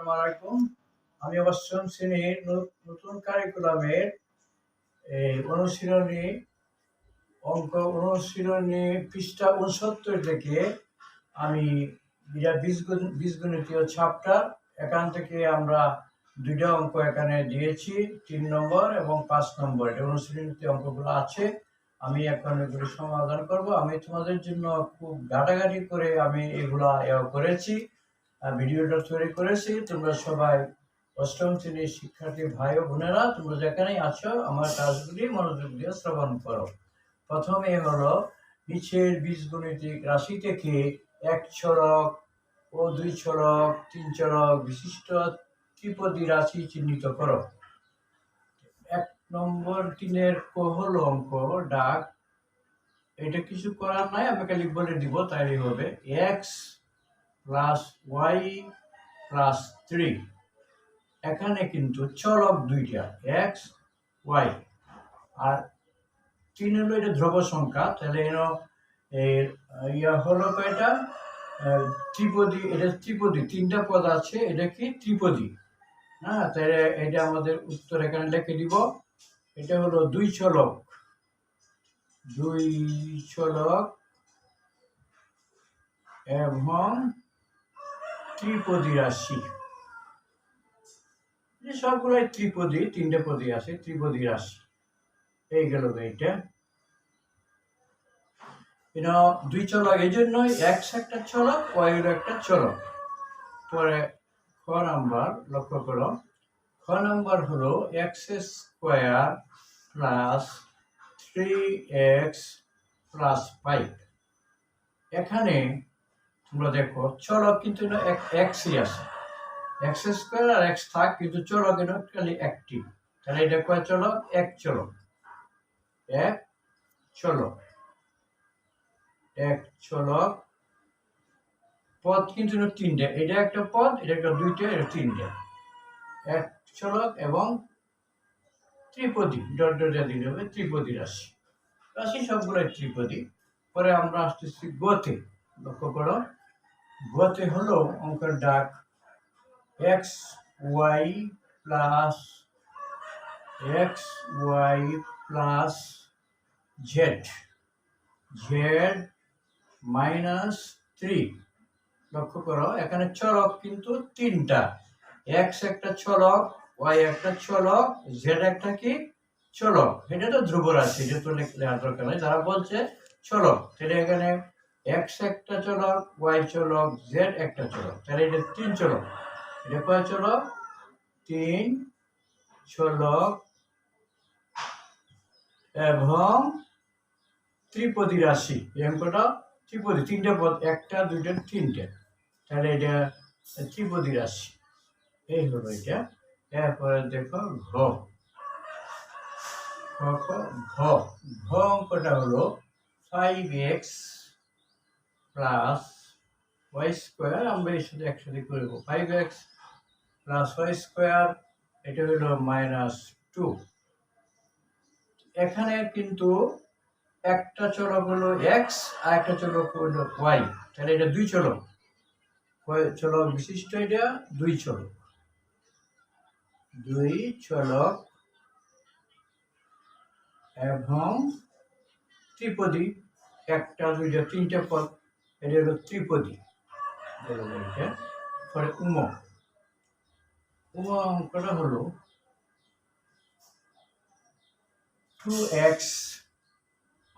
আসসালামু আলাইকুম। আমি অষ্টম শ্রেণীর নতুন কারিকুলামের অনুশীলনী অঙ্ক অনুশীলনী পৃষ্ঠা ৬৯ থেকে আমি বীজগণিতীয় চ্যাপ্টার এখান থেকে আমরা দুইটা অঙ্ক এখানে দিয়েছি, ৩ নম্বর এবং ৫ নম্বর। এটা অনুশীলনীতে অঙ্কগুলো আছে। আমি এখন এগুলো সমাধান করব। আমি তোমাদের জন্য খুব ঘাটাঘাটি করে আমি এগুলা করেছি, ভিডিওটা তৈরি করেছি। তোমরা সবাই অষ্টম শ্রেণীর শিক্ষার্থী ভাই ও বোনেরা, তোমরা যেখানেই আছো আমার কাজগুলি মনোযোগ দিয়ে শ্রবণ করো। প্রথমে হলো নিচের বীজগণিতিক রাশি থেকে এক ছলক ও দুই ছলক, তিন ছলক বিশিষ্ট ত্রিপদী রাশি চিহ্নিত করো। ১ নম্বর ৩-এর ক হলো অঙ্ক ডাক। এটা কিছু করার নাই, আমি খালি বলে দিব তাইলে হবে। X plus Y plus 3। এখানে কিন্তু চলক দুইটা, এক্স ওয়াই, আর 3 হলো এটা ধ্রুব সংখ্যা। তাহলে হলো কয়টা ত্রিপদী। এটা ত্রিপদী, 3টা পদ আছে, এটা কি ত্রিপদী। হ্যাঁ, তাহলে এটা আমাদের উত্তর এখানে লিখে দিব। এটা হলো দুই ছলক এবং ত্রিপদী রাশি। সবগুলোই ত্রিপদী, 3টে পদী আছে, ত্রিপদী রাশি। এই গেল এইটা। দুই চলক, এই জন্যই এক্স একটা চলক, ওয়াই হলো একটা চলক। পরে খ নাম্বার লক্ষ্য করো। খ নাম্বার হলো X square plus 3x plus 5। এখানে তোমরা দেখো চলক কিন্তু এক্সই আছে, এক্স স্কোয়ার আর এক্স থাক, কিন্তু চলক এটা খালি একটি। তাহলে এটা কয় চলক? এক চলক। এক চলক, এক চলক। পদ কিন্তু 3টে, এটা একটা পদ, এটা একটা দুইটা, এটা 3টে। এক চলক এবং ত্রিপদী, ডট ডট দিলে হবে ত্রিপদী রাশি। রাশি সবগুলোই ত্রিপদী। পরে আমরা আসতেছি গতে। লক্ষ্য করো, গতে হলো অঙ্কের ডাক X Y plus Z, Z minus 3। লক্ষ্য করো এখানে চলক কিন্তু 3টা, এক্স একটা চলক, ওয়াই একটা চলক, জেড একটা কি চলক। এটা তো ধ্রুব রাশি, এটা তো লেখার দরকার নেই। যারা বলছে চলক, তাহলে এখানে এক্স একটা চলক, ওয়াই চলক, জেড একটা চলক, তাহলে এটা 3 চলক। এটা কয় চলক? 3 চলক এবং ত্রিপদী রাশি। এই অঙ্কটা ত্রিপদী, 3টে পদ, একটা দুইটা 3টে, তাহলে এটা ত্রিপদী রাশি। এই হলো এটা। এরপরে দেখো ঘ। ঘ অঙ্কটা হলো 5x প্লাস ওয়াই স্কোয়ার। আমরা এর সাথে একসাথে করব 5x প্লাস ওয়াই স্কোয়ার, এটা হলো -2। এখানে কিন্তু একটা চলক হলো এক্স আর একটা চলক হলো ওয়াই, তাহলে এটা দুই চলক। চলক বিশিষ্ট এটা দুই চলক, দুই চলক এবং ত্রিপদী। একটা দুইটা 3টে পদ, এটা হলো ত্রিপদী। পরে উম অঙ্কটা হলো 2x।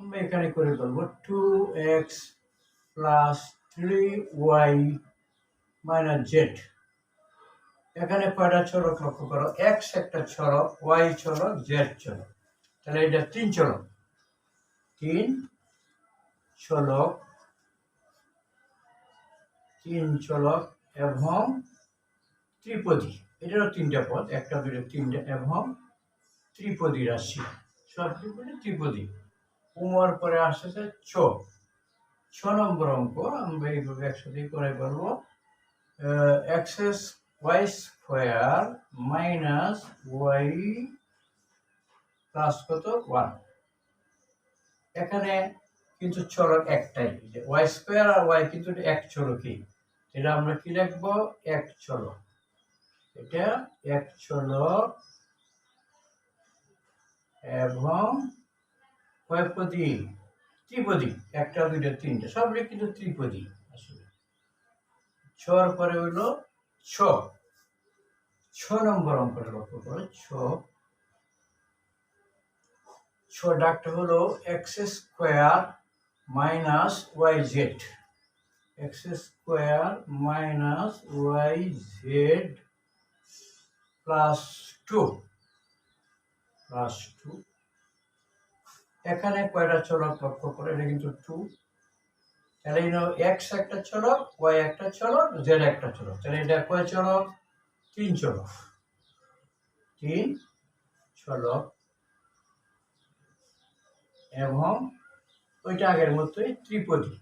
আমরা এখানে করে বলবো 2x plus 3y minus Z. এখানে কয়টা চলক লক্ষ্য করো, এক্স একটা চলক, ওয়াই চলক, জেড চলক, তাহলে এটা 3 চলক, 3 চলক, 3 চলক এবং ত্রিপদী। এটারও 3টে পদ, একটা দুইটা 3টে, এবং ত্রিপদী রাশি। সব ত্রিপদী। উমর পরে আসতেছে ছ নম্বর অঙ্ক। আমরা এইভাবে একসাথে করে বলবো X Y square minus Y plus কত 1। এখানে কিন্তু চলক একটাই, ওয়াই স্কোয়ার আর ওয়াই কিন্তু এক চলকই, এটা আমরা কি লিখবো? এক চলক। এটা এক চলক এবং কয়পদী? ত্রিপদী। একটা দুইটা তিনটা সবগুলো কিন্তু ত্রিপদী। আসলে ছর পরে হইল ছ। 6 নম্বর অঙ্কটা লক্ষ্য করো। ছ ডাকটা হলো X square minus Y Z. X square minus Y Z plus two. এখানে কয়টা চলক লক্ষ্য করে? এটা কিন্তু টু। তাহলে এক্স একটা চলক, ওয়াই একটা চলক, জেড একটা চলক। তাহলে এটা কয় চলক? 3 চলক। 3 চলক এবং ওইটা আগের মতোই ত্রিপদী।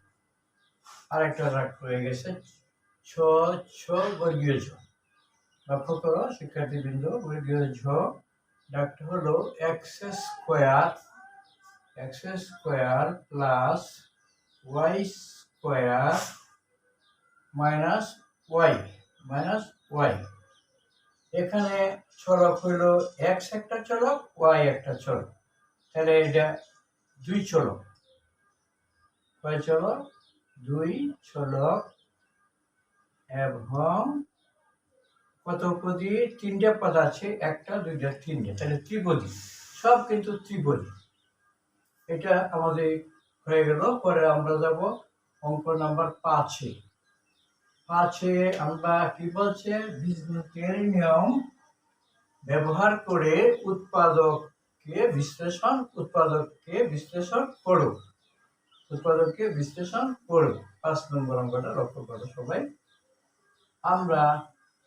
আরেকটা রাগ হয়ে গেছে ছ ছ বর্গীয় ঝ। লক্ষ্য করো শিক্ষার্থীবৃন্দ, বর্গীয় ঝ ডাকটা হলো X square plus Y square minus Y. এখানে চলক হইল এক্স একটা চলক, ওয়াই একটা চলক। তাহলে এটা 2 চলক। কয় চলক? 2 চলক এবং কত পদী? 3টে পদ আছে, একটা দুইটা তিনটে, তাহলে ত্রিপদী। সব কিন্তু ত্রিপদী। এটা আমাদের হয়ে গেল। পরে আমরা যাব অঙ্ক নাম্বার 5-এ। আমরা কি বলছে? বীজগণিতের নিয়ম ব্যবহার করে উৎপাদককে বিশ্লেষণ করো। 5 নম্বর অঙ্কটা লক্ষ্য করো সবাই। আমরা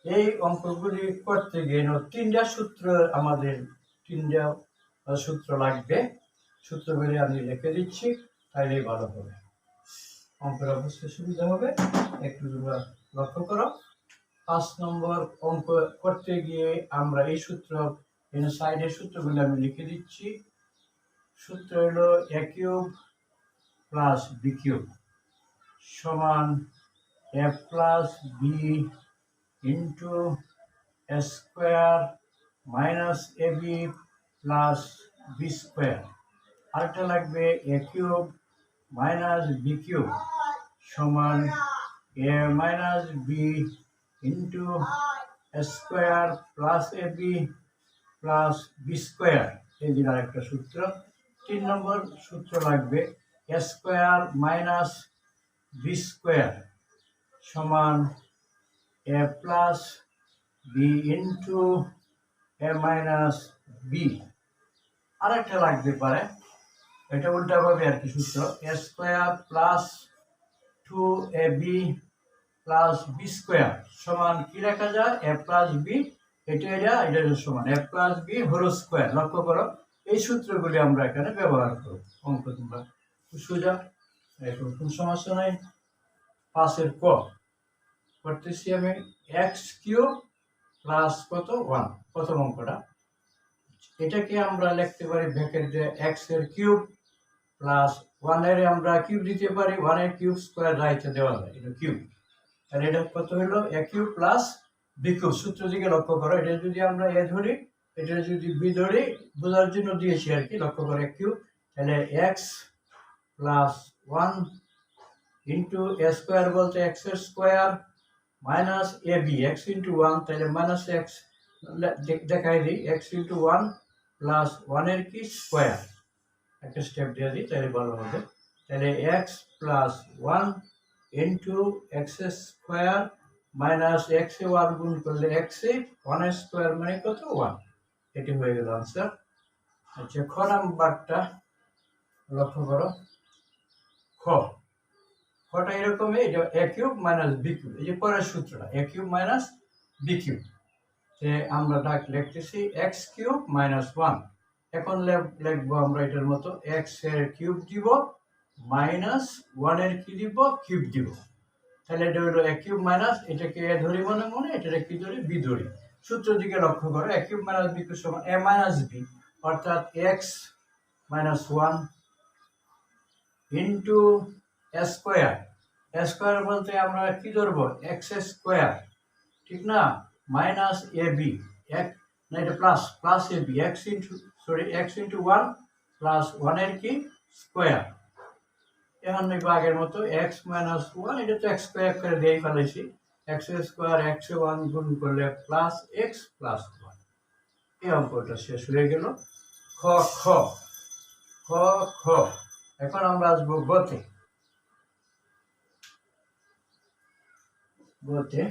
এই অঙ্কগুলি করতে গিয়ে 3টা সূত্র, আমাদের 3টা সূত্র লাগবে। সূত্রগুলি আমি লিখে দিচ্ছি, তাইলে ভালো হবে, অঙ্কটা বুঝতে সুবিধা হবে। একটু লক্ষ্য করো। 5 নম্বর অঙ্ক করতে গিয়ে আমরা এই সূত্র, সাইডের সূত্রগুলি আমি লিখে দিচ্ছি। সূত্র হলো a cube plus B cube সমান a plus B into a square minus A B plus B square. আরেকটা লাগবে a cube minus B cube সমান a minus B into a square plus A B plus B square. এই দিন আরেকটা সূত্র। 3 নম্বর সূত্র লাগবে a square minus B square সমান a plus B into a minus B. আরেকটা লাগতে পারে, এটা উল্টা ভাবে আর কি সূত্র, a square plus 2ab plus B square সমান কি লেখা যায়? a plus B. এটা সমান a plus B whole square. লক্ষ্য করো এই সূত্রগুলি আমরা এখানে ব্যবহার করব। অঙ্ক তোমরা সোজা, এখন কোন সমস্যা নাই। 5-এর ক করতেছি আমি এক্স কিউব প্লাস কত? 1। প্রথম অঙ্কটা। এটাকে আমরা লিখতে পারি ব্র্যাকেটে এক্স এর কিউব প্লাস 1 এর আমরা কিউব দিতে পারি, 1 এর কিউব স্কোয়ার রাইটে দেওয়া যায়, এটা কিউব। তাহলে এটা কত হলো? a cube plus B cube. সূত্র দিকে লক্ষ্য করো, এটা যদি আমরা এ ধরি, এটা যদি বি ধরি, বোঝার জন্য দিয়েছি আর কি। লক্ষ্য করো a কিউব, তাহলে x plus 1 into A square বলতে এক্স এর square minus A B x into 1, তাহলে মাইনাস এক্স দেখাই দিই, এক্স ইন্টু 1 প্লাস 1 এর কি স্কোয়ার। একটা স্টেপ দিয়ে দিই, তাহলে ভালো হবে। তাহলে x plus 1 into x square minus x এ 1 গুণ করলে এক্স এ 1 স্কোয়ার মানে কত? 1। এটি হয়ে গেল আনসার। আচ্ছা, খ নাম্বারটা লক্ষ্য করো। খটা এরকমই, এটা a cube minus B cube. এই যে পরের সূত্রটা a cube minus B cube, যে আমরা ডাক লিখতেছি এক্স কিউব মাইনাস 1। এখন লিখবো আমরা এটার মতো, এক্স এর কিউব দিব মাইনাস 1 এর কি দিব? কিউব দিব। তাহলে এটা হলো a কিউব মাইনাস, এটাকে a ধরি মনে মনে, এটাকে কি ধরি? বি ধরি। সূত্র দিকে লক্ষ্য করো, a cube minus B cube সমান a মাইনাস বি, অর্থাৎ X minus 1 into A square. Square বলতে আমরা কি ধরবো? এক্স স্কোয়ার, ঠিক না? মাইনাস এ বি না এটা plus A B x into one plus ওয়ানের কি স্কোয়ার। এখন দেখবো আগের মতো এক্স মাইনাস ওয়ান, এটা তো এক্স স্কোয়ার করে দিয়েই ফেলেছি, এক্স স্কোয়ার এক্স ওয়ান গুণ করলে প্লাস এক্স প্লাস ওয়ান। এই অঙ্কটা শেষ হয়ে গেল। খ খ খ খ এখন আমরা আসবো গতে। গতে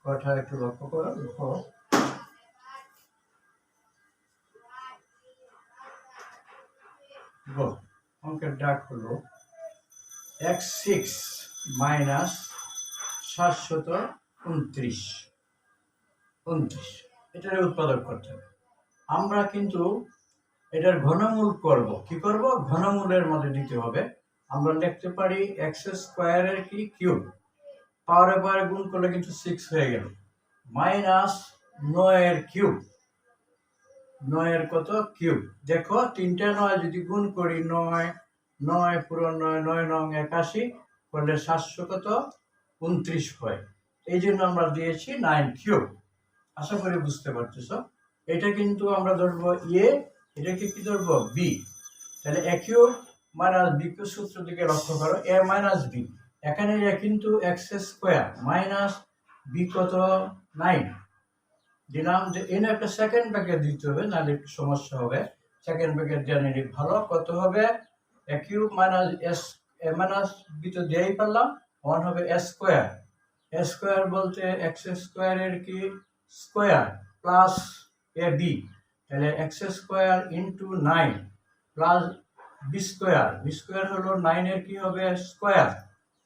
কথা একটু লক্ষ্য করো। অঙ্কের ডাক হলো x6 মাইনাস 729। এটার উৎপাদক করতে হবে। আমরা কিন্তু এটার ঘনমূল করব। কি করব? ঘনমূলের মধ্যে দিতে হবে। আমরা লিখতে পারি এক্স স্কোয়ারের কি কিউব, পাওয়ারে পাওয়ারে গুণ করলে কিন্তু 6 হয়ে গেল, মাইনাস 9 কিউব, 9 কত কিউব। দেখো 3টা 9 যদি গুণ করি 9 9 পুরো 9 9 নং 81 করলে 700 কত 29 হয়। এই জন্য আমরা দিয়েছি 9 কিউব। আশা করি বুঝতে পারতেছ। এটা কিন্তু আমরা ধরবো এ, এটাকে কি ধরবো বি। তাহলে এ কিউব মাইনাস বি কিউব সূত্র দিকে লক্ষ্য করো, এ মাইনাস বি। এখানে কিন্তু এক্স স্কোয়ার মাইনাস বি কত 9 দিলাম, যে এনে একটা সেকেন্ড ব্র্যাকেট দিতে হবে, নাহলে একটু সমস্যা হবে। সেকেন্ড ব্র্যাকেট জানি ভালো, কত হবে A cube minus S, A minus B তো দিয়েই পারলাম, 1 হবে এ স্কোয়ার। এ স্কোয়ার বলতে এক্স স্কোয়ারের কি স্কোয়ার প্লাস এ বি, তাহলে X square into 9 plus B square, B square হলো 9 এর কি হবে স্কোয়ার,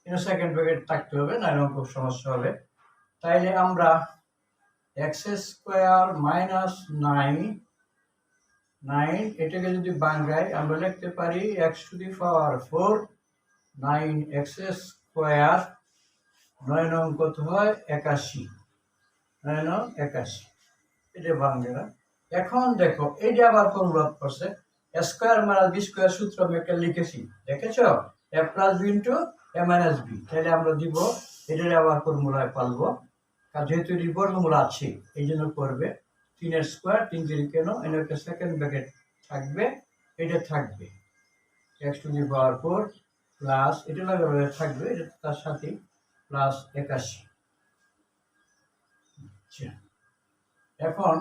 কিন্তু সেকেন্ড ব্র্যাকেট থাকতে হবে, নাহলে খুব সমস্যা হবে। তাইলে আমরা এক্স স্কোয়ার মাইনাস 9 এটাকে যদি বাংলায় আমরা লিখতে পারি x to the power 4 9 x square, 9 নং কত হয় 81, 9 নং 81, এটা বাংলা। এখন দেখো এই যে আবার কনভার্ট করছে, স্কোয়ার মাইনাস বি স্কোয়ার সূত্র আমি একটা লিখেছি, দেখেছ এ প্লাস বি ইন্টু এ মাইনাস বি। তাহলে আমরা দিব এটার আবার ফর্মুলায় পালবো, কারণ যেহেতু এটি বর্গমূল আছে এই জন্য করবে 3 এর স্কোয়ার, 3 3 কেন, এর একটা সেকেন্ড ব্র্যাকেট থাকবে, এটা থাকবে x to the power 4 plus এটা লাগাবে থাকবে, এটা তার সাথে প্লাস 81। এখন